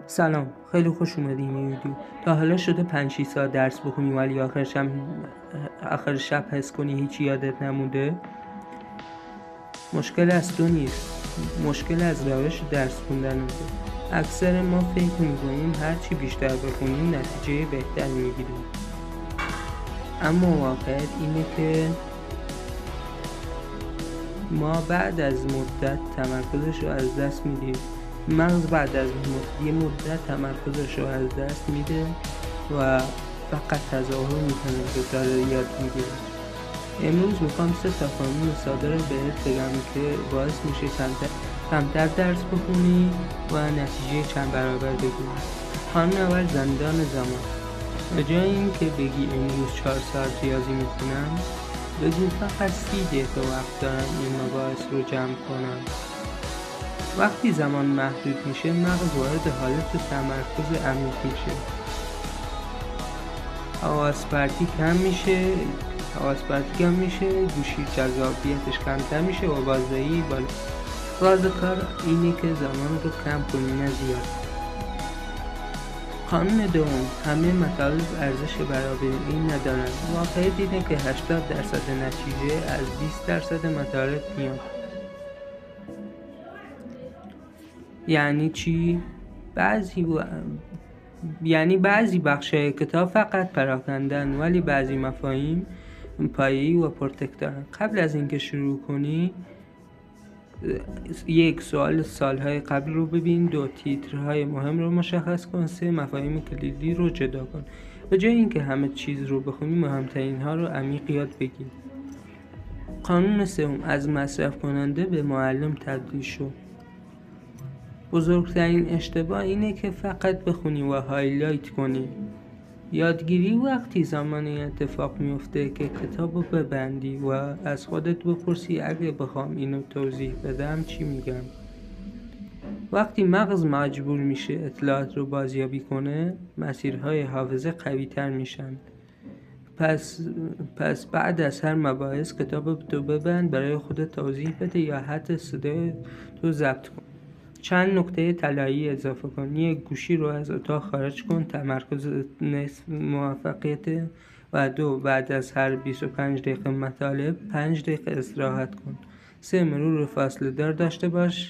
سلام، خیلی خوش اومدیم این ویدیو. تا حالا شده 5-6 ساعت درس بخونی ولی آخر شب حس کنی هیچی یادت نمونده؟ مشکل از تو نیست، مشکل از روش درس خوندنته. اکثر ما فکر میکنیم هرچی بیشتر بخونیم نتیجه بهتری میگیریم، اما واقعیت اینه که ما بعد از مدت تمرکزش رو از دست میدیم. مغز بعد از یه مدت تمرکزش رو از دست میده و فقط تظاهر میکنه که داره یاد میگیره. امروز میخوام 3 تا قانون ساده رو بهت بگم که باعث میشه کمتر درس بخونی و نتیجه چند برابر بگیری. قانون اول، زندان زمان. به جای این که بگی امروز 4 ساعت ریاضی میخونم، بگو فقط 30 دقیقه وقت دارم این مباحث رو جمع کنم. وقتی زمان محدود میشه، مغز وارد حالت تمرکز عمیق میشه. حواس پرتی کم میشه، گوشی جذابیتش کمتر میشه و بازدهی بالا. راز کار اینه که زمان رو کم کنی نه زیاد. قانون دوم، همه مطالب ارزش برابری ندارن. واقعیت اینه که 80% نتیجه از 20% مطالب میاد. یعنی چی؟ بعضی بخشای کتاب فقط پراکندن، ولی بعضی مفاهیم پایه‌ای و پرتک دارن. قبل از اینکه شروع کنی، 1. سوال سالهای قبل رو ببین. 2. تیترهای مهم رو مشخص کن. 3. مفاهیم کلیدی رو جدا کن. به جای اینکه همه چیز رو بخونی، مهمترین ها رو عمیق یاد بگیر. قانون سوم، از مصرف کننده به معلم تبدیل شو. بزرگترین اشتباه اینه که فقط بخونی و هایلایت کنی. یادگیری وقتی زمانی اتفاق میفته که کتابو ببندی و از خودت بپرسی اگه بخوام اینو توضیح بدم چی میگم. وقتی مغز مجبور میشه اطلاعات رو بازیابی کنه، مسیرهای حافظه قوی تر میشن. پس بعد از هر مباحث کتاب تو ببند، برای خودت توضیح بده یا حتی صدای تو ضبط کن. چند نکته طلایی اضافه کن. 1. گوشی رو از اتاق خارج کن، تمرکز نصف موفقیت. و 2. بعد از هر 25 دقیقه مطالب 5 دقیقه استراحت کن. 3. مرور فاصله دار داشته باش